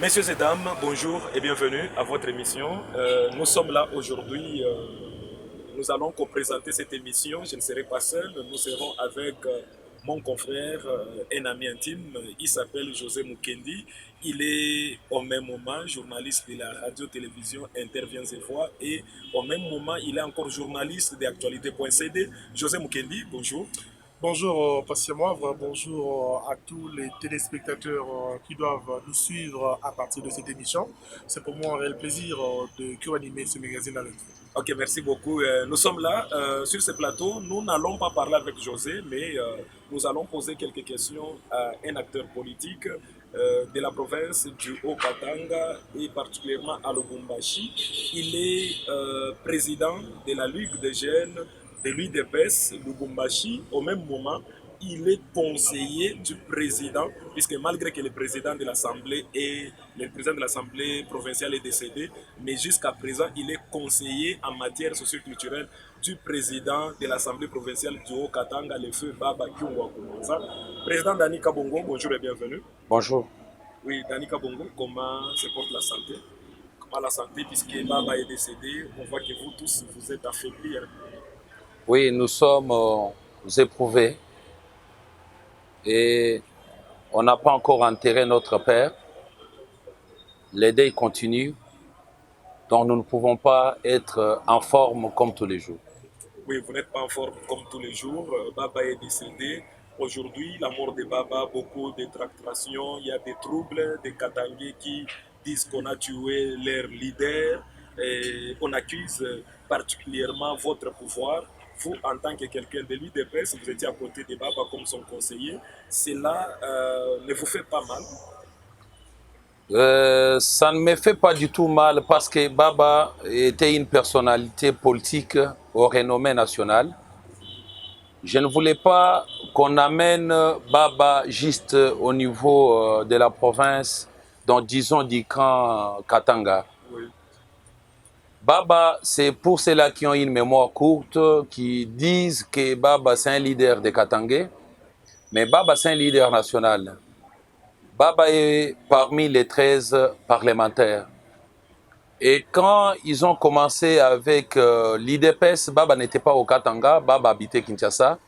Messieurs et dames, bonjour et bienvenue à votre émission. Nous sommes là aujourd'hui. Nous allons co-présenter cette émission. Je ne serai pas seul. Nous serons avec mon confrère, un ami intime. Il s'appelle José Mukendi. Il est au même moment journaliste de la radio-télévision Intervient et Voix. Et au même moment, il est encore journaliste d'actualité.cd. José Mukendi, bonjour. Bonjour, moi bonjour à tous les téléspectateurs qui doivent nous suivre à partir de cette émission. C'est pour moi un réel plaisir de co-animer ce magazine avec vous. Ok, merci beaucoup. Nous sommes là sur ce plateau. Nous n'allons pas parler avec José, mais nous allons poser quelques questions à un acteur politique de la province du Haut-Katanga et particulièrement à Lubumbashi. Il est président de la Ligue des jeunes de l'UDPS Lubumbashi. Au même moment, il est conseiller du président, puisque malgré que le président de l'Assemblée et le président de l'Assemblée provinciale est décédé, mais jusqu'à présent, il est conseiller en matière socioculturelle du président de l'Assemblée provinciale du Haut-Katanga, le feu Baba Kyungwa Koumanza. Président Dani Kabongo, bonjour et bienvenue. Bonjour. Oui, Dani Kabongo, comment se porte la santé? Comment la santé, puisque Baba est décédé, on voit que vous tous, vous êtes affaiblis. Oui, nous sommes éprouvés et on n'a pas encore enterré notre père. Les deuils continuent, donc nous ne pouvons pas être en forme comme tous les jours. Oui, vous n'êtes pas en forme comme tous les jours. Baba est décédé. Aujourd'hui, la mort de Baba, beaucoup de tractations, il y a des troubles, des Katangais qui disent qu'on a tué leur leader. Et on accuse particulièrement votre pouvoir. Vous, en tant que quelqu'un de l'UDPS, vous étiez à côté de Baba comme son conseiller. Cela ne vous fait pas mal? Ça ne me fait pas du tout mal parce que Baba était une personnalité politique au renommée national. Je ne voulais pas qu'on amène Baba juste au niveau de la province, donc disons du camp Katanga. Oui. Baba, c'est pour ceux-là qui ont une mémoire courte, qui disent que Baba, c'est un leader de Katangais, mais Baba, c'est un leader national. Baba est parmi les 13 parlementaires. Et quand ils ont commencé avec l'IDPS, Baba n'était pas au Katanga, Baba habitait Kinshasa.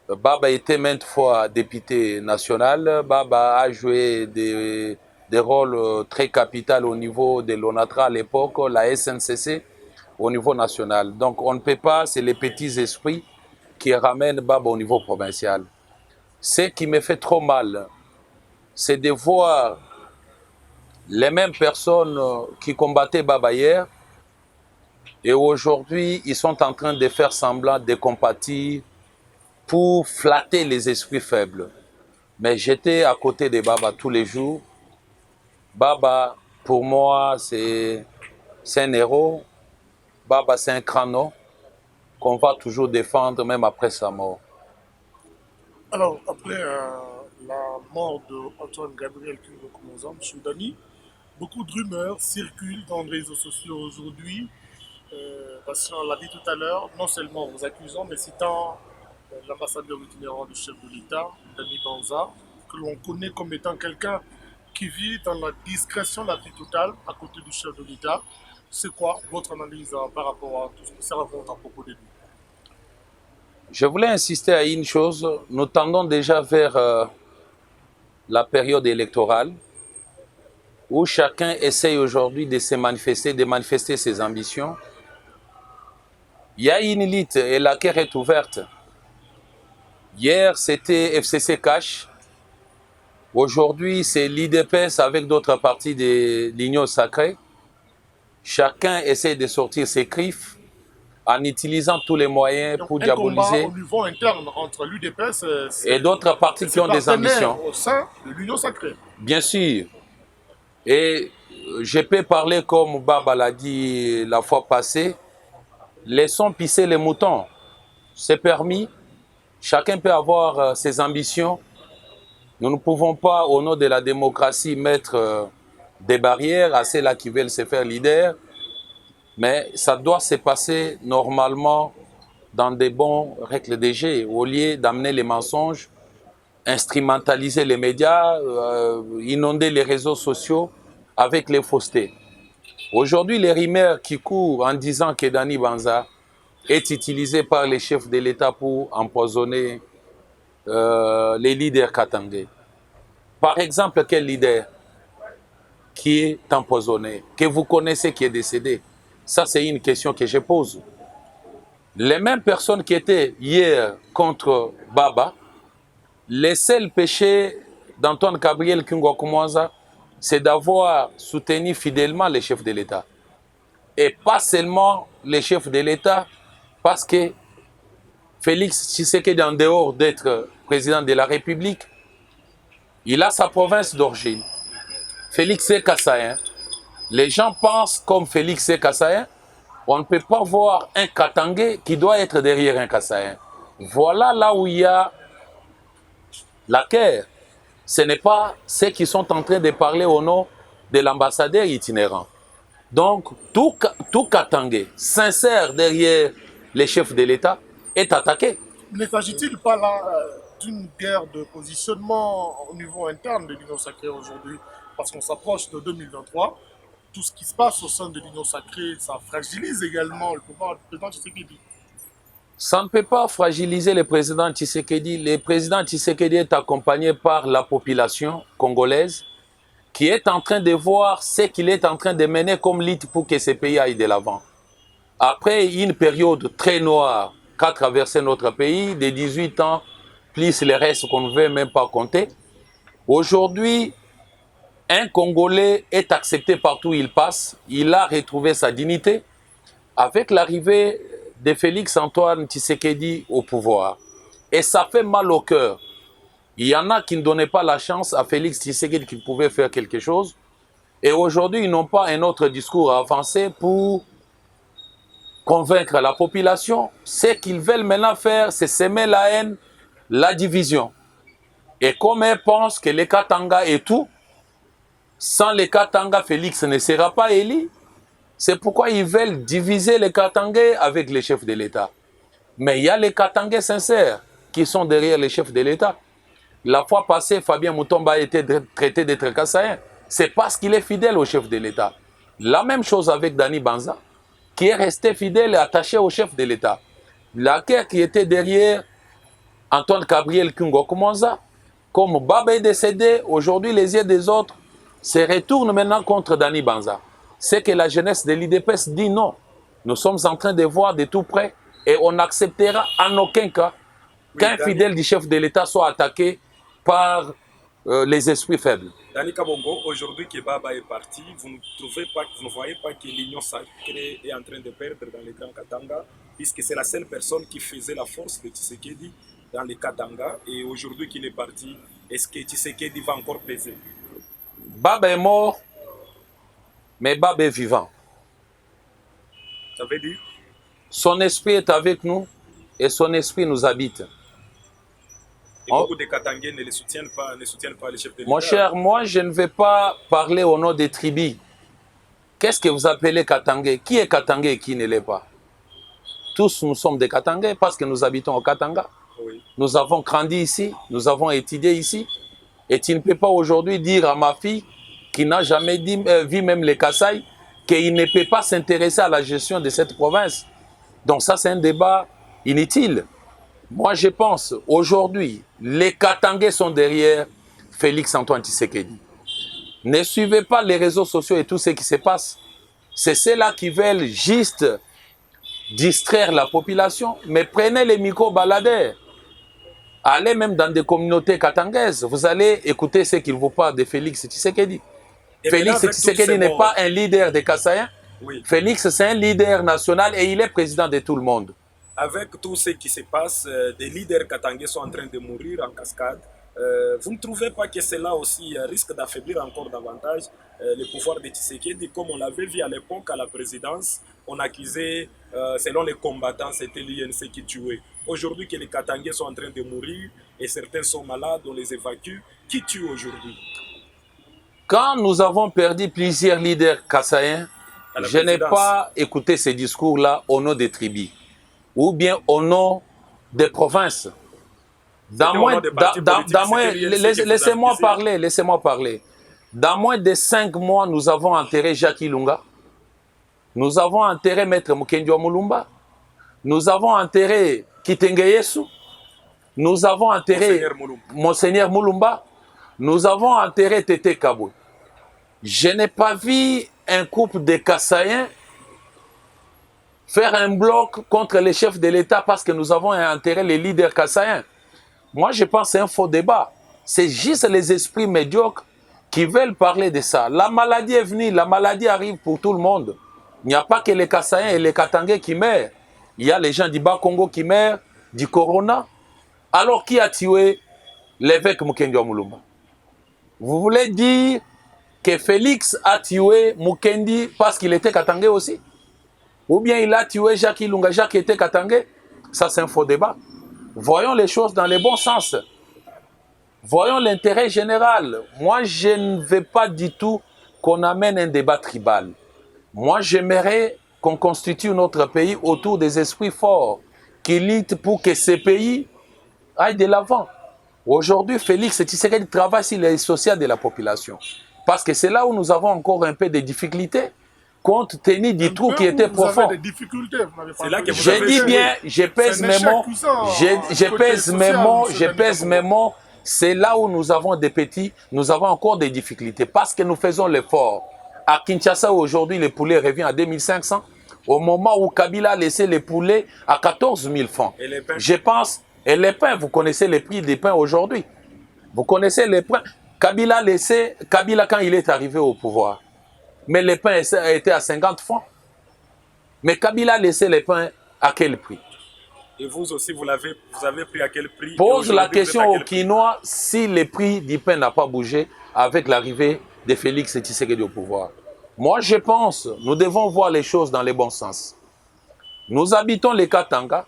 Baba était maintes fois député national. Baba a joué des rôles très capitaux au niveau de l'ONATRA à l'époque, la SNCC, au niveau national. Donc on ne peut pas, c'est les petits esprits qui ramènent Baba au niveau provincial. Ce qui me fait trop mal, c'est de voir les mêmes personnes qui combattaient Baba hier et aujourd'hui ils sont en train de faire semblant de compatir pour flatter les esprits faibles. Mais j'étais à côté de Baba tous les jours. Baba, pour moi, c'est un héros. Baba, c'est un crâneau qu'on va toujours défendre même après sa mort. Alors, après la mort de Antoine Gabriel Koumanza, M. Dani, beaucoup de rumeurs circulent dans les réseaux sociaux aujourd'hui. Parce qu'on l'a dit tout à l'heure, non seulement vous accusant, mais citant l'ambassadeur itinérant du chef de l'État, Dani Banza, que l'on connaît comme étant quelqu'un qui vit dans la discrétion la plus totale à côté du chef de l'État. C'est quoi votre analyse par rapport à tout ce qui se raconte à propos de lui? Je voulais insister à une chose. Nous tendons déjà vers la période électorale où chacun essaye aujourd'hui de se manifester, de manifester ses ambitions. Il y a une élite et la guerre est ouverte. Hier, c'était FCC Cash. Aujourd'hui, c'est l'IDPS avec d'autres partis de l'Union sacrée. Chacun essaie de sortir ses griffes en utilisant tous les moyens Donc, pour un combat diaboliser au niveau interne entre l'UDPS et d'autres partis et qui ses ont des ambitions. partenaires au sein de l'Union sacrée. Bien sûr. Et je peux parler comme Baba l'a dit la fois passée, laissons pisser les moutons. C'est permis. Chacun peut avoir ses ambitions. Nous ne pouvons pas, au nom de la démocratie, mettre des barrières à ceux-là qui veulent se faire leader. Mais ça doit se passer normalement dans des bons règles de jeu, au lieu d'amener les mensonges, instrumentaliser les médias, inonder les réseaux sociaux avec les faussetés. Aujourd'hui, les rumeurs qui courent en disant que Dani Banza est utilisé par les chefs de l'État pour empoisonner les leaders katangais. Par exemple, quel leader qui est empoisonné, que vous connaissez, qui est décédé? Ça, c'est une question que je pose. Les mêmes personnes qui étaient hier contre Baba, les seuls péchés d'Antoine Gabriel Kingwakumwanza, c'est d'avoir soutenu fidèlement les chefs de l'État. Et pas seulement les chefs de l'État, parce que Félix Tshisekedi, en dehors d'être président de la République, il a sa province d'origine. Félix est Kassaïen. Les gens pensent comme Félix est Kassaïen. On ne peut pas voir un Katangais qui doit être derrière un Kassaïen. Voilà là où il y a la guerre. Ce n'est pas ceux qui sont en train de parler au nom de l'ambassadeur itinérant. Donc, tout Katangais sincère derrière les chefs de l'État est attaqué. Ne s'agit-il pas là d'une guerre de positionnement au niveau interne de l'Union sacrée aujourd'hui? Parce qu'on s'approche de 2023. Tout ce qui se passe au sein de l'Union sacrée, ça fragilise également le pouvoir du président Tshisekedi. Ça ne peut pas fragiliser le président Tshisekedi. Le président Tshisekedi est accompagné par la population congolaise qui est en train de voir ce qu'il est en train de mener comme lutte pour que ce pays aille de l'avant. Après une période très noire qu'a traversé notre pays, de 18 ans, plus le reste qu'on ne veut même pas compter, aujourd'hui, un Congolais est accepté partout où il passe. Il a retrouvé sa dignité avec l'arrivée de Félix Antoine Tshisekedi au pouvoir. Et ça fait mal au cœur. Il y en a qui ne donnaient pas la chance à Félix Tshisekedi qu'il pouvait faire quelque chose. Et aujourd'hui, ils n'ont pas un autre discours à avancer pour convaincre la population. Ce qu'ils veulent maintenant faire, c'est semer la haine, la division. Et comme ils pensent que les Katanga est tout, sans les Katanga, Félix ne sera pas élu. C'est pourquoi ils veulent diviser les Katangais avec les chefs de l'État. Mais il y a les Katangais sincères qui sont derrière les chefs de l'État. La fois passée, Fabien Moutomba a été traité d'être Kassaïen. C'est parce qu'il est fidèle au chef de l'État. La même chose avec Dani Banza, qui est resté fidèle et attaché au chef de l'État. La guerre qui était derrière Antoine Gabriel Kingwakumwanza, comme Baba est décédé, aujourd'hui les yeux des autres se retournent maintenant contre Dani Banza. C'est que la jeunesse de l'IDPS dit non. Nous sommes en train de voir de tout près et on n'acceptera en aucun cas qu'un fidèle du chef de l'État soit attaqué par les esprits faibles. Dani Kabongo, aujourd'hui que Baba est parti, vous ne voyez pas que l'Union sacrée est en train de perdre dans les Grands Katanga, puisque c'est la seule personne qui faisait la force de Tshisekedi dans les Katanga, et aujourd'hui qu'il est parti, est-ce que Tshisekedi va encore peser? Baba est mort, mais Baba est vivant. Ça veut dire? Son esprit est avec nous et son esprit nous habite. Et beaucoup de Katangais ne soutiennent pas les chefs de l'État. Mon cher, moi je ne vais pas parler au nom des tribus. Qu'est-ce que vous appelez Katangais? Qui est Katangais et qui ne l'est pas? Tous nous sommes des Katangais parce que nous habitons au Katanga. Oui. Nous avons grandi ici, nous avons étudié ici. Et tu ne peux pas aujourd'hui dire à ma fille qui n'a jamais vu même les Kasaï qu'il ne peut pas s'intéresser à la gestion de cette province. Donc ça, c'est un débat inutile. Moi, je pense, aujourd'hui, les Katangais sont derrière Félix Antoine Tshisekedi. Ne suivez pas les réseaux sociaux et tout ce qui se passe. C'est ceux-là qui veulent juste distraire la population, mais prenez les micro-baladeurs. Allez même dans des communautés katangaises, vous allez écouter ce qu'il vous parle de Félix Tshisekedi. Félix Tshisekedi n'est pas un leader des Kassaïens. Oui. Félix, c'est un leader national et il est président de tout le monde. Avec tout ce qui se passe, des leaders katangais sont en train de mourir en cascade. Vous ne trouvez pas que cela aussi risque d'affaiblir encore davantage le pouvoir de Tshisekedi, comme on l'avait vu à l'époque à la présidence, on accusait, selon les combattants, c'était l'INC qui tuait. Aujourd'hui que les Katangais sont en train de mourir et certains sont malades, on les évacue, qui tue aujourd'hui? Quand nous avons perdu plusieurs leaders kassaïens, je n'ai pas écouté ces discours-là au nom des tribus ou bien au nom des provinces. Laissez-moi parler. Dans moins de 5 mois, nous avons enterré Jacques Ilunga. Nous avons enterré Maître Mukendi wa Mulumba. Nous avons enterré Kitenge Yesu. Nous avons enterré Monseigneur Mulumba. Nous avons enterré Tété Kabwe. Je n'ai pas vu un couple de Kassaïens faire un bloc contre les chefs de l'État parce que nous avons enterré les leaders kassaïens. Moi, je pense que c'est un faux débat. C'est juste les esprits médiocres qui veulent parler de ça. La maladie est venue, la maladie arrive pour tout le monde. Il n'y a pas que les Kassaïens et les Katangais qui meurent. Il y a les gens du Bas-Congo qui meurent, du corona. Alors, qui a tué l'évêque Mukendi wa Mulumba? Vous voulez dire que Félix a tué Mukendi parce qu'il était Katangais aussi? Ou bien il a tué Jacques Ilunga, Jacques était Katangais? Ça, c'est un faux débat. Voyons les choses dans le bon sens. Voyons l'intérêt général. Moi, je ne veux pas du tout qu'on amène un débat tribal. Moi, j'aimerais qu'on constitue notre pays autour des esprits forts qui luttent pour que ces pays aillent de l'avant. Aujourd'hui, Félix Tshisekedi travaille sur les sociales de la population. Parce que c'est là où nous avons encore un peu de difficultés, compte tenu du trou qui était profond. Des difficultés, Je dis bien, je pèse mes mots, je pèse mes mots, c'est là où nous avons des petits, nous avons encore des difficultés, parce que nous faisons l'effort. À Kinshasa, aujourd'hui, le poulet revient à 2500, au moment où Kabila a laissé les poulets à 14 000 francs. Je pense, et les pains, vous connaissez les prix des pains aujourd'hui. Vous connaissez les pains. Kabila quand il est arrivé au pouvoir, mais les pains étaient à 50 francs. Mais Kabila a laissé les pains à quel prix? Et vous aussi, vous avez pris à quel prix? Pose la question aux Quinois si le prix du pain n'a pas bougé avec l'arrivée de Félix Tshisekedi au pouvoir. Moi, je pense, nous devons voir les choses dans le bon sens. Nous habitons les Katanga.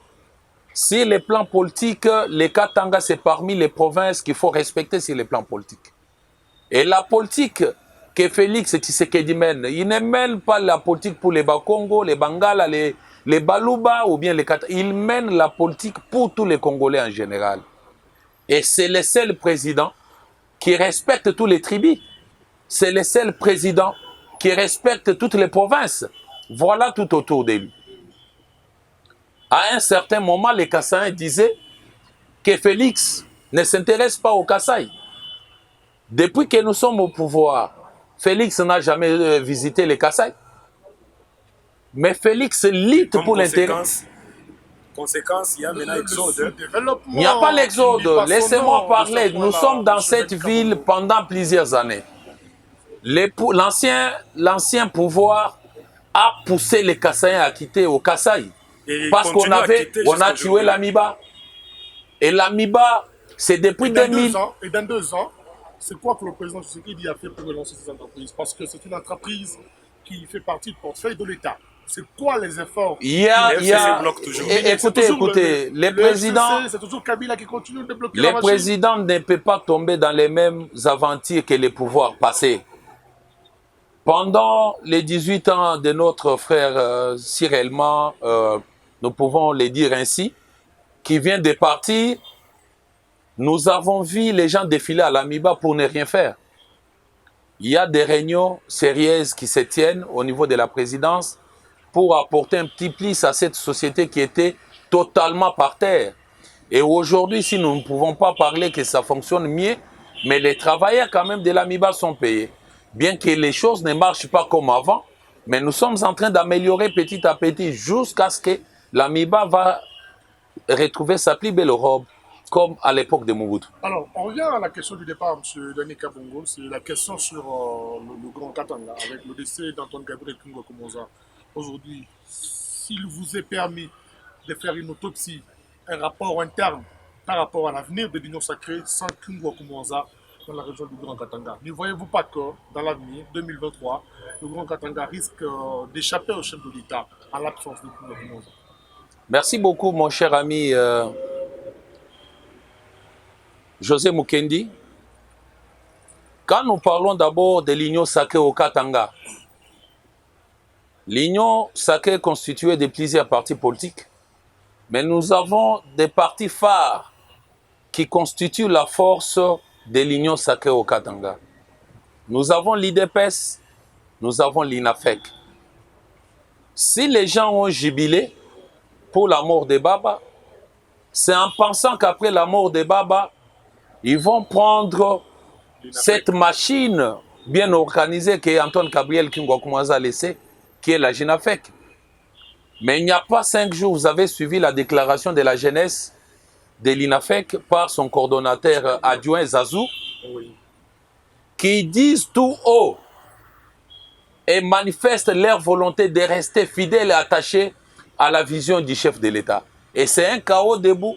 Si les plans politiques, les Katanga, c'est parmi les provinces qu'il faut respecter sur les plans politiques. Et la politique que Félix Tshisekedi mène, il ne mène pas la politique pour les Bakongo, les Bangala, les Baluba ou bien les Katanga. Il mène la politique pour tous les Congolais en général. Et c'est le seul président qui respecte tous les tribus. C'est le seul président qui respecte toutes les provinces. Voilà tout autour de lui. À un certain moment, les Kassaïens disaient que Félix ne s'intéresse pas au Kasaï. Depuis que nous sommes au pouvoir, Félix n'a jamais visité les Kasaï. Mais Félix lutte pour l'intérêt. Conséquence, il y a maintenant l'exode. Il n'y a pas l'exode. Laissez-moi parler. Nous sommes dans cette ville pendant plusieurs années. L'ancien pouvoir a poussé les Kassaïens à quitter au Kasaï. Parce qu'on a tué l'Amiba. Et l'Amiba, c'est depuis 2000. Et dans 2 ans, c'est quoi que le président Tshisekedi a fait pour relancer ces entreprises? Parce que c'est une entreprise qui fait partie du portefeuille de l'État. C'est quoi les efforts? Écoutez, les présidents... C'est toujours Kabila qui continue de bloquer la machine. Les présidents ne peuvent pas tomber dans les mêmes aventures que les pouvoirs passés. Pendant les 18 ans de notre frère Cyril Ma, nous pouvons le dire ainsi, qui vient de partir, nous avons vu les gens défiler à l'Amiba pour ne rien faire. Il y a des réunions sérieuses qui se tiennent au niveau de la présidence pour apporter un petit plus à cette société qui était totalement par terre. Et aujourd'hui, si nous ne pouvons pas parler que ça fonctionne mieux, mais les travailleurs quand même de l'Amiba sont payés. Bien que les choses ne marchent pas comme avant, mais nous sommes en train d'améliorer petit à petit jusqu'à ce que l'Amiba va retrouver sa plus belle robe, comme à l'époque de Mobutu. Alors, on revient à la question du départ, M. Denis Kabongo. C'est la question sur le Grand Katanga, avec le décès d'Antoine Gabriel Kingwa Komonza. Aujourd'hui, s'il vous est permis de faire une autopsie, un rapport interne par rapport à l'avenir de l'Union sacrée sans Kingwa Komonza dans la région du Grand Katanga, ne voyez-vous pas que dans l'avenir, 2023, le Grand Katanga risque d'échapper au chef de l'État en l'absence de Kingwa Komonza? Merci beaucoup, mon cher ami José Mukendi. Quand nous parlons d'abord de l'Union sacrée au Katanga, l'Union sacrée est constituée de plusieurs partis politiques, mais nous avons des partis phares qui constituent la force de l'Union sacrée au Katanga. nous avons l'IDPS, nous avons l'INAFEC. Si les gens ont jubilé pour la mort de Baba, c'est en pensant qu'après la mort de Baba, ils vont prendre cette machine bien organisée que Antoine Gabriel Kingwakumaza a laissée, qui est la GINAFEC. Mais il n'y a pas 5 jours, vous avez suivi la déclaration de la jeunesse de l'INAFEC par son coordonnateur adjoint Zazou, qui disent tout haut et manifestent leur volonté de rester fidèles et attachés à la vision du chef de l'État. Et c'est un chaos debout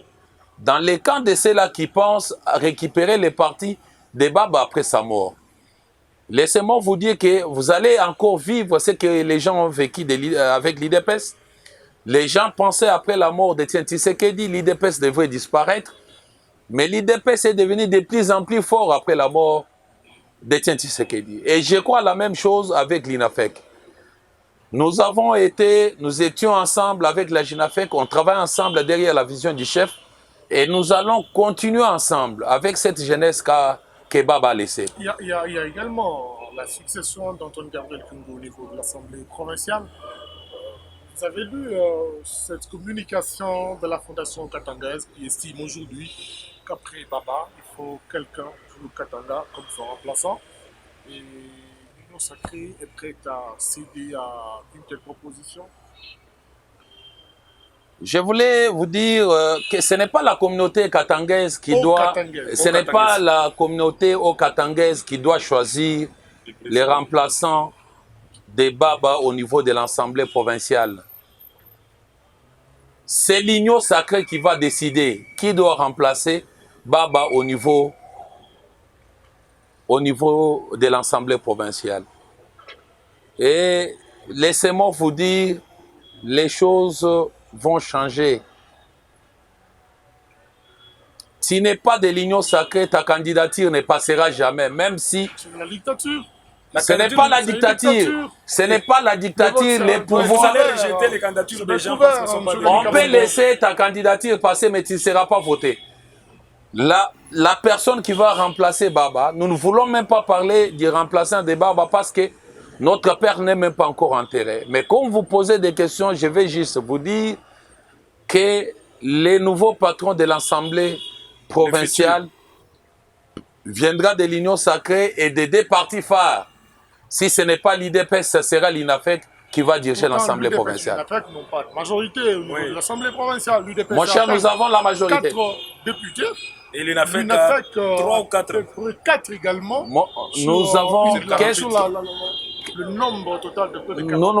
dans les camps de ceux-là qui pensent à récupérer les partis de Baba après sa mort. Laissez-moi vous dire que vous allez encore vivre ce que les gens ont vécu avec l'IDPS. Les gens pensaient après la mort de Etienne Tshisekedi, l'IDPS devrait disparaître. Mais l'IDPS est devenu de plus en plus fort après la mort d'Etienne Tshisekedi. Et je crois la même chose avec l'INAFEC. Nous étions ensemble avec la GINAFEC, on travaille ensemble derrière la vision du chef. Et nous allons continuer ensemble avec cette jeunesse que Baba a laissée. Il y a également la succession d'Antoine Gabriel Kungo au niveau de l'Assemblée provinciale. Vous avez lu cette communication de la Fondation Katangaise qui estime aujourd'hui qu'après Baba, il faut quelqu'un pour Katanga comme son remplaçant. Et l'Union sacrée est prête à céder à une telle proposition. Je voulais vous dire que ce n'est pas la communauté katangaise qui doit... Ce n'est pas la communauté katangaise qui doit choisir les remplaçants des Baba au niveau de l'Assemblée provinciale. C'est l'Union sacrée qui va décider qui doit remplacer Baba au niveau de l'Assemblée provinciale. Et laissez-moi vous dire, les choses vont changer. Si n'est pas de l'Union sacrée, ta candidature ne passera jamais, même si... C'est la dictature. Ce n'est pas la dictature. Ce n'est pas la dictature. Les pouvoirs... Vous allez rejeter les candidatures des gens parce qu'ils sont pas... On peut laisser ta candidature passer, mais tu ne seras pas voté. La personne qui va remplacer Baba, nous ne voulons même pas parler du remplaçant de Baba parce que notre père n'est même pas encore enterré. Mais quand vous posez des questions, je vais juste vous dire que les nouveaux patrons de l'Assemblée provinciale viendra de l'Union sacrée et des deux partis phares. Si ce n'est pas l'IDPS, ce sera l'INAFEC qui va diriger l'Assemblée provinciale. L'INAFEC n'ont pas de majorité au niveau de l'Assemblée provinciale. Mon cher, nous avons la majorité. 4 députés. Et l'INAFEC a 3 ou 4. 4 également. Nous avons... Le nombre total de près de 4. Nous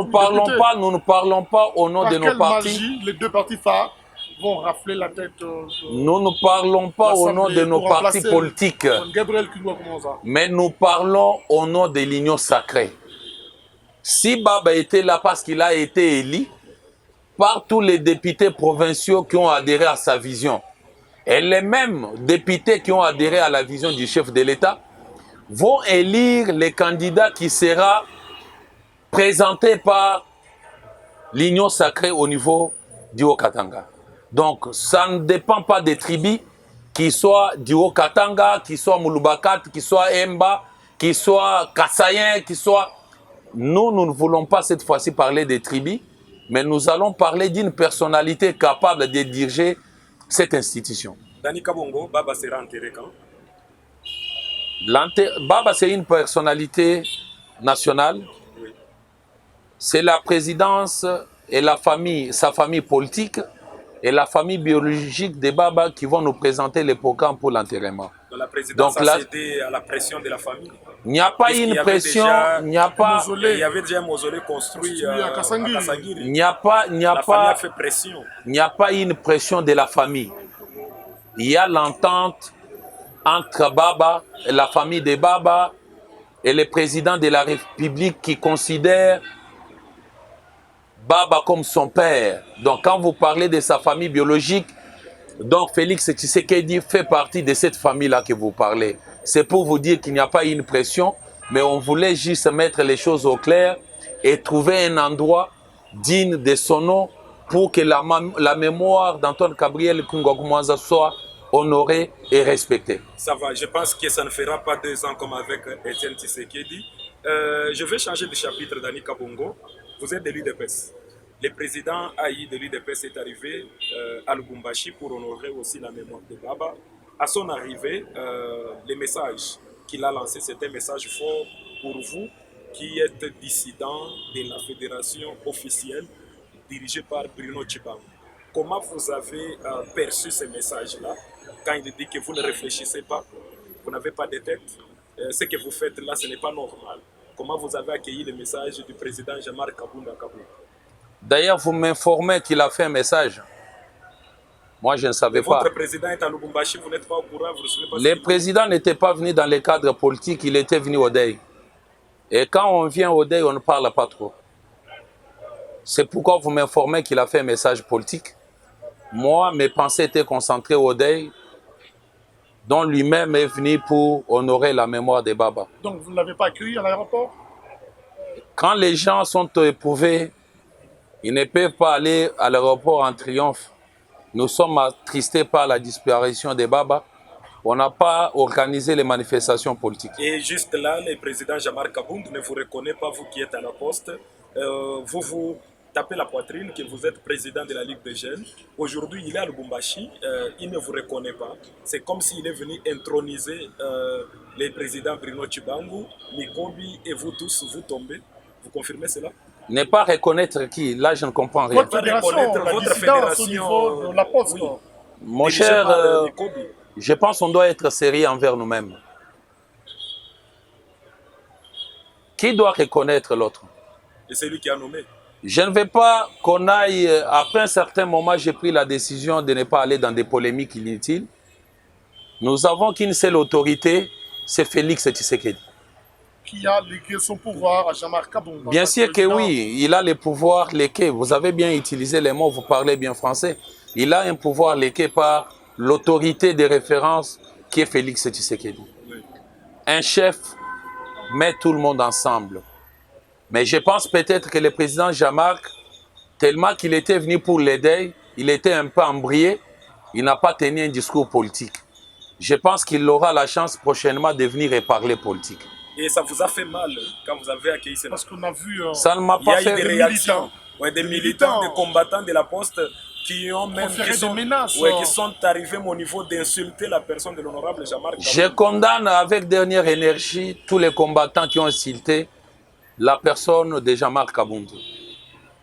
ne parlons pas au nom de nos partis. Magie, les deux partis phares vont rafler la tête. Nous ne parlons pas au nom de nos partis politiques. Mais nous parlons au nom de l'Union sacrée. Si Baba était là parce qu'il a été élu par tous les députés provinciaux qui ont adhéré à sa vision, et les mêmes députés qui ont adhéré à la vision du chef de l'État, vont élire les candidats qui sera présenté par l'Union sacrée au niveau du Haut-Katanga. Donc, ça ne dépend pas des tribus, qui soient du Haut-Katanga, qui soient Moulubakat, qui soient Emba, qui soient Kassayen, qui soient... Nous ne voulons pas cette fois-ci parler des tribus, mais nous allons parler d'une personnalité capable de diriger cette institution. Dani Kabongo, Baba sera enterré quand? Baba, c'est une personnalité nationale. Oui. C'est la présidence et la famille, sa famille politique et la famille biologique de Baba qui vont nous présenter les programmes pour l'enterrement. La présidence a cédé à la pression de la famille. Il n'y a pas une pression, il n'y a pas... Il y avait déjà un mausolée construit à Kassangiri. Il n'y a pas... La famille a fait pression. Il n'y a pas une pression de la famille. Il y a l'entente entre Baba, et la famille de Baba et le président de la République qui considère Baba comme son père. Donc quand vous parlez de sa famille biologique, donc Félix Tshisekedi fait partie de cette famille-là que vous parlez. C'est pour vous dire qu'il n'y a pas une pression, mais on voulait juste mettre les choses au clair et trouver un endroit digne de son nom pour que la mémoire d'Antoine Gabriel Kingwakumaza soit honoré et respecté. Ça va, je pense que ça ne fera pas 2 ans comme avec Etienne Tshisekedi. Je vais changer de chapitre, Dani Kabongo. Vous êtes de l'UDPS. Le président AI de l'UDPS est arrivé à Lubumbashi pour honorer aussi la mémoire de Baba. À son arrivée, les messages qu'il a lancés, c'était un message fort pour vous qui êtes dissident de la fédération officielle dirigée par Bruno Tshibanga. Comment vous avez perçu ce message-là quand il dit que vous ne réfléchissez pas, vous n'avez pas de tête, ce que vous faites là, ce n'est pas normal. Comment vous avez accueilli le message du président Jean-Marc Kabunda Kaboul? D'ailleurs, vous m'informez qu'il a fait un message. Moi, je ne savais pas. Votre président est à Lubumbashi, vous n'êtes pas au courant, vous ne savez pas. Le président n'était pas venu dans les cadres politiques, il était venu au DEI. Et quand on vient au DEI, on ne parle pas trop. C'est pourquoi vous m'informez qu'il a fait un message politique. Moi, mes pensées étaient concentrées au DEI, dont lui-même est venu pour honorer la mémoire de Baba. Donc vous ne l'avez pas accueilli à l'aéroport? Quand les gens sont éprouvés, ils ne peuvent pas aller à l'aéroport en triomphe. Nous sommes attristés par la disparition de Baba. On n'a pas organisé les manifestations politiques. Et juste là, le président Jean-Marc Kabunda ne vous reconnaît pas, vous qui êtes à la poste. Vous vous tapez la poitrine que vous êtes président de la Ligue des jeunes. Aujourd'hui, il est à Lubumbashi, il ne vous reconnaît pas. C'est comme s'il est venu introniser le président Bruno Tshibanga, Mikobi, et vous tous, vous tombez. Vous confirmez cela? Ne pas reconnaître qui? Là, je ne comprends rien. Votre fédération, votre fédération au niveau de la poste. Oui. Mon cher, je pense qu'on doit être sérieux envers nous-mêmes. Qui doit reconnaître l'autre? Et c'est lui qui a nommé. Je ne veux pas qu'on aille... Après un certain moment, j'ai pris la décision de ne pas aller dans des polémiques inutiles. Nous avons qu'une seule autorité, c'est Félix Tshisekedi. Qui a légué son pouvoir à Jean-Marc Kabunda. Bien sûr que oui, il a le pouvoir légué. Vous avez bien utilisé les mots, vous parlez bien français. Il a un pouvoir légué par l'autorité de référence qui est Félix Tshisekedi. Oui. Un chef met tout le monde ensemble. Mais je pense peut-être que le président Jean-Marc, tellement qu'il était venu pour l'aider, il était un peu embrayé, il n'a pas tenu un discours politique. Je pense qu'il aura la chance prochainement de venir et parler politique. Et ça vous a fait mal quand vous avez accueilli cela? Parce qu'on a vu... ça ne m'a pas fait... des réactions. Ouais, des militants, des combattants de la poste qui ont même... Qui sont, des menaces. Ouais, qui sont arrivés au niveau d'insulter la personne de l'honorable Jean-Marc Kabunda. Je condamne avec dernière énergie tous les combattants qui ont insulté la personne de Jean-Marc Kabunda.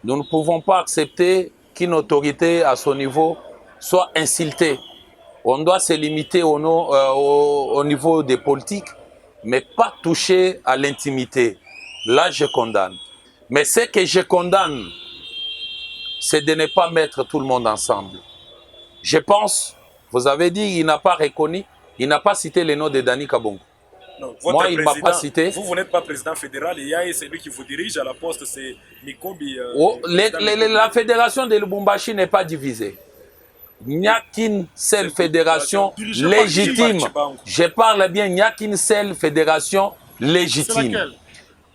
Nous ne pouvons pas accepter qu'une autorité à son niveau soit insultée. On doit se limiter au niveau des politiques, mais pas toucher à l'intimité. Là, je condamne. Mais ce que je condamne, c'est de ne pas mettre tout le monde ensemble. Je pense, vous avez dit, il n'a pas reconnu, il n'a pas cité le nom de Dani Kabongo. Non, moi, il ne m'a pas cité. Vous n'êtes pas président fédéral, il y a celui qui vous dirige à la poste, c'est Mikobi. La fédération de Lubumbashi n'est pas divisée. Il n'y a qu'une seule fédération légitime. Je parle bien, il n'y a qu'une seule fédération légitime.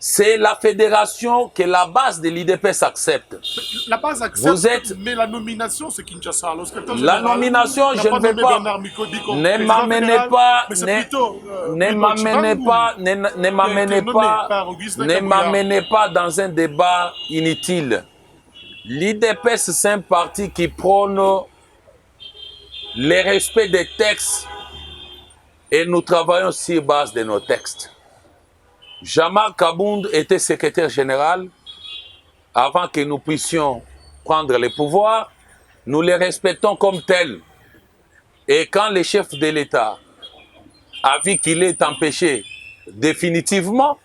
C'est la fédération que la base de l'IDPS accepte. La base accepte, mais la nomination, c'est Kinshasa. La nomination, je ne vais pas. Ne m'amenez pas, ne m'amenez pas dans un débat inutile. L'IDPS, c'est un parti qui prône le respect des textes et nous travaillons sur base de nos textes. Jean-Marc Kabunda était secrétaire général avant que nous puissions prendre le pouvoir. Nous les respectons comme tels. Et quand le chef de l'État a vu qu'il est empêché définitivement,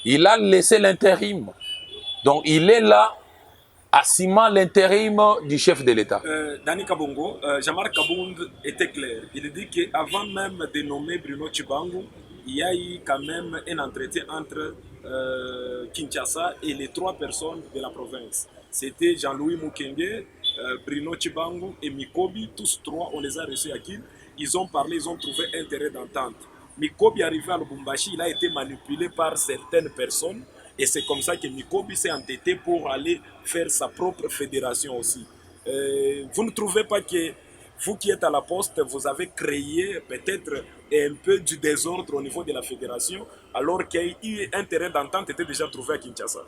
il a laissé l'intérim. Donc il est là, assumant l'intérim du chef de l'État. Dani Kabongo, Jean-Marc Kabunda était clair. Il dit qu'avant même de nommer Bruno Tshibanga, il y a eu quand même un entretien entre Kinshasa et les 3 personnes de la province. C'était Jean-Louis Mukenge, Bruno Tshibanga et Mikobi. Tous 3, on les a reçus à Kin. Ils ont parlé, ils ont trouvé intérêt d'entente. Mikobi arrivé à Lubumbashi, il a été manipulé par certaines personnes. Et c'est comme ça que Mikobi s'est entêté pour aller faire sa propre fédération aussi. Vous ne trouvez pas que vous qui êtes à la poste, vous avez créé peut-être un peu du désordre au niveau de la fédération, alors qu'un terrain d'entente était déjà trouvé à Kinshasa.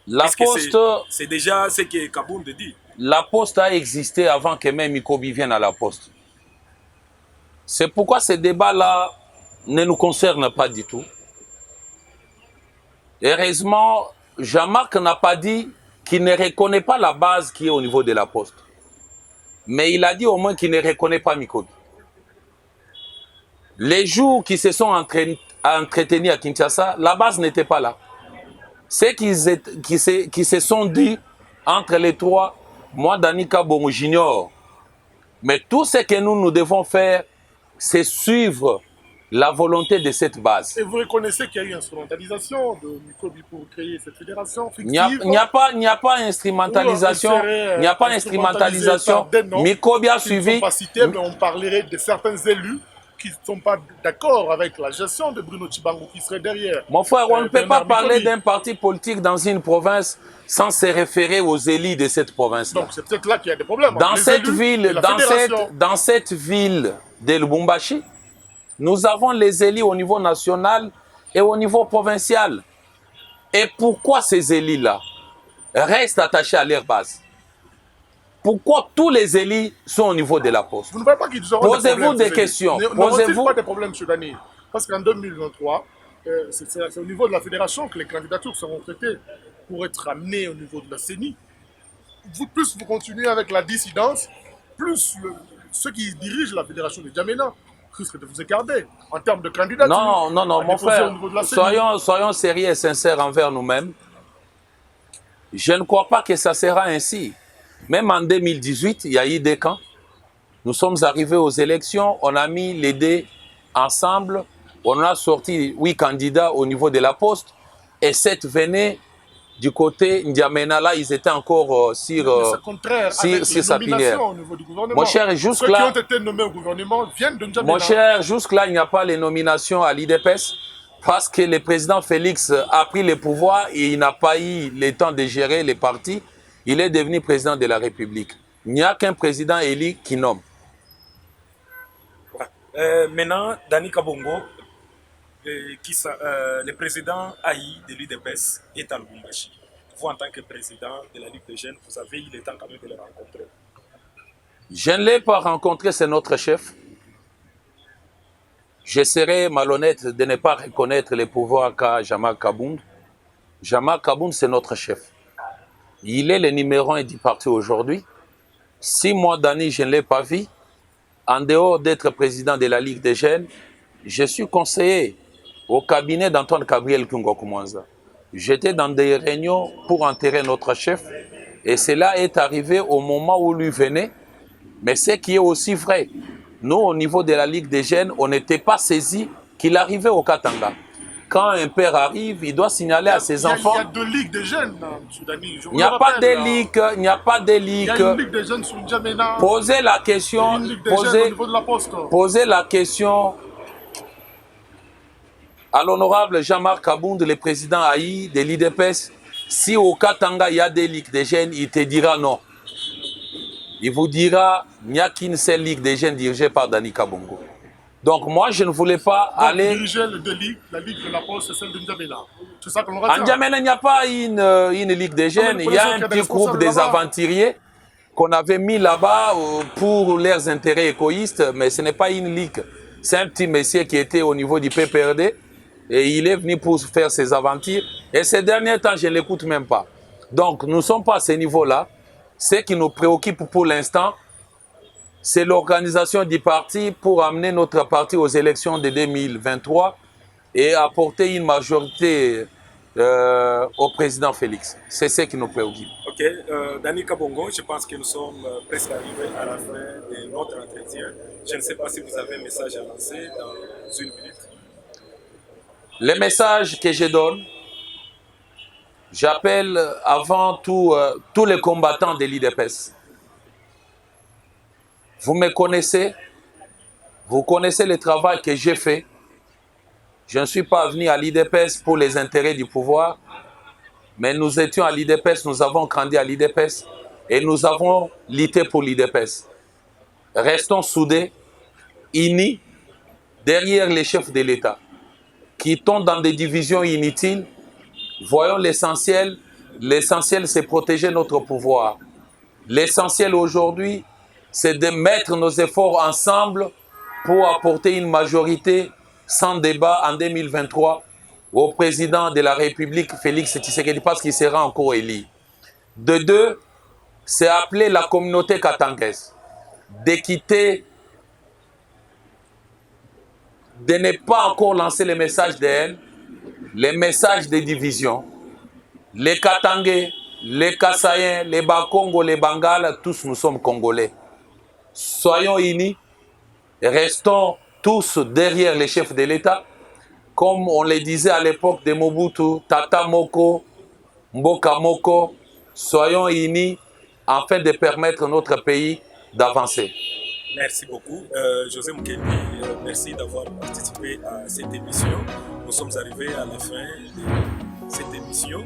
La poste, c'est déjà ce que Kabound dit. La poste a existé avant que même Mikobi vienne à la poste. C'est pourquoi ce débat-là ne nous concerne pas du tout. Heureusement, Jean-Marc n'a pas dit qu'il ne reconnaît pas la base qui est au niveau de la poste. Mais il a dit au moins qu'il ne reconnaît pas Mikobi. Les jours qui se sont entretenus à Kinshasa, la base n'était pas là. Ceux qui se sont dit entre les trois, moi, Danika Bongo Junior. Mais tout ce que nous devons faire, c'est suivre la volonté de cette base. Et vous reconnaissez qu'il y a eu instrumentalisation de Mikobi pour créer cette fédération fictive? Il n'y a pas instrumentalisation. Il n'y a pas instrumentalisation. Mikobi a suivi. Pas cités, mais on parlerait de certains élus qui ne sont pas d'accord avec la gestion de Bruno Tchibango qui serait derrière. Mon frère, on ne peut pas parler d'un parti politique dans une province sans se référer aux élites de cette province-là. Donc c'est peut-être là qu'il y a des problèmes. Dans cette ville de Lubumbashi, nous avons les élus au niveau national et au niveau provincial. Et pourquoi ces élus-là restent attachés à leur base? Pourquoi tous les élus sont au niveau de la poste? Vous ne voyez pas qu'ils auront Posez-vous des questions. Posez-vous pas des problèmes, M. Dani. Parce qu'en 2023, c'est au niveau de la fédération que les candidatures seront traitées pour être amenées au niveau de la CENI. Plus vous continuez avec la dissidence, plus ceux qui dirigent la fédération de Djamena risquent de vous écarter en termes de candidature. Non, mon frère, soyons sérieux et sincères envers nous-mêmes. Je ne crois pas que ça sera ainsi. Même en 2018, il y a eu des camps. Nous sommes arrivés aux élections, on a mis les dés ensemble, on a sorti 8 candidats au niveau de la poste et 7 venaient du côté N'Djamena. Là, ils étaient encore sur sa pinière. Mon cher, jusque-là, ceux qui ont été nommés au gouvernement viennent de N'Djamena. Mon cher, jusque-là, il n'y a pas les nominations à l'IDPS parce que le président Félix a pris le pouvoir et il n'a pas eu le temps de gérer les partis. Il est devenu président de la République. Il n'y a qu'un président élu qui nomme. Maintenant, Dani Kabongo, le président AI de l'UDPS est à Lubumbashi. Vous, en tant que président de la Ligue des jeunes, vous avez eu le temps quand même de le rencontrer. Je ne l'ai pas rencontré, c'est notre chef. Je serais malhonnête de ne pas reconnaître les pouvoirs qu'a Jean-Marc Kabound. Jean-Marc Kabound, c'est notre chef. Il est le numéro 1 du parti aujourd'hui. Si moi, Dani, je ne l'ai pas vu, en dehors d'être président de la Ligue des jeunes, je suis conseiller au cabinet d'Antoine Gabriel Kungokumwanza. J'étais dans des réunions pour enterrer notre chef et cela est arrivé au moment où lui venait. Mais ce qui est aussi vrai, nous, au niveau de la Ligue des jeunes, on n'était pas saisi qu'il arrivait au Katanga. Quand un père arrive, il doit signaler à ses enfants. Il y a 2 ligues de jeunes, M. Dani. Il n'y a pas de ligue, il n'y a pas de ligue. Il y a une ligue de jeunes sur N'Djamena. Posez la question. Posez la question à l'honorable Jean-Marc Kabound, le président AI de l'IDPS. Si au Katanga, il y a des ligues de jeunes, il te dira non. Il vous dira, il n'y a qu'une seule ligue des jeunes dirigée par Dani Kabongo. Donc moi, je ne voulais pas aller... Diriger les 2 ligues, la ligue de la poste et celle de N'Djamena. C'est ça qu'on aura dit. En N'Djamena, il n'y a pas une ligue des jeunes. Il y a un petit groupe des aventuriers qu'on avait mis là-bas pour leurs intérêts égoïstes, mais ce n'est pas une ligue. C'est un petit monsieur qui était au niveau du PPRD et il est venu pour faire ses aventures. Et ces derniers temps, je ne l'écoute même pas. Donc, nous ne sommes pas à ce niveau-là. Ce qui nous préoccupe pour l'instant, c'est l'organisation du parti pour amener notre parti aux élections de 2023 et apporter une majorité au président Félix. C'est ce qui nous préoccupe. Ok, Dani Kabongo, je pense que nous sommes presque arrivés à la fin de notre entretien. Je ne sais pas si vous avez un message à lancer dans 1 minute. Le message que je donne, j'appelle avant tout tous les combattants de l'IDPS. Vous me connaissez, vous connaissez le travail que j'ai fait. Je ne suis pas venu à l'IDPS pour les intérêts du pouvoir, mais nous étions à l'IDPS, nous avons grandi à l'IDPS et nous avons lutté pour l'IDPS. restons soudés, unis, derrière les chefs de l'État. Quittons dans des divisions inutiles, voyons l'essentiel. L'essentiel, c'est protéger notre pouvoir. L'essentiel aujourd'hui, c'est de mettre nos efforts ensemble pour apporter une majorité sans débat en 2023 au président de la République, Félix Tshisekedi, parce qu'il sera encore élu. De deux, c'est appeler la communauté katangaise de quitter, de ne pas encore lancer les messages de haine, les messages de division. Les Katangais, les Kassaïens, les Bakongo, les Bangales, tous nous sommes Congolais. Soyons unis, restons tous derrière les chefs de l'État, comme on le disait à l'époque de Mobutu, Tata Moko, Mboka Moko, soyons unis afin de permettre à notre pays d'avancer. Merci beaucoup. José Mukendi, merci d'avoir participé à cette émission. Nous sommes arrivés à la fin de cette émission.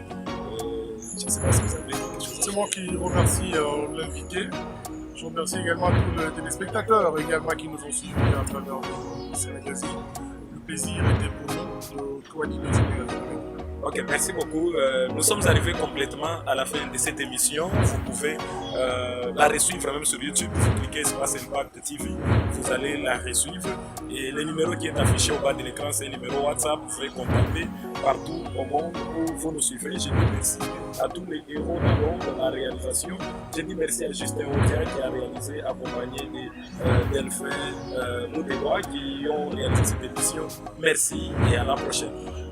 Je ne sais pas si vous avez quelque chose. C'est moi qui remercie l'invité. Je remercie également tous les téléspectateurs également qui nous ont suivis à travers ce magazine. Le plaisir était pour nous de co-animer ce magazine. Ok, merci beaucoup. Nous sommes arrivés complètement à la fin de cette émission. Vous pouvez la resuivre même sur YouTube. Vous cliquez Espace Impact TV, vous allez la resuivre. Et le numéro qui est affiché au bas de l'écran, c'est le numéro WhatsApp. Vous pouvez contacter partout au monde où vous nous suivez. Je dis merci à tous les héros dans la réalisation. Je dis merci à Justin Odia qui a réalisé, accompagné de Delphin Moudébois qui ont réalisé cette émission. Merci et à la prochaine.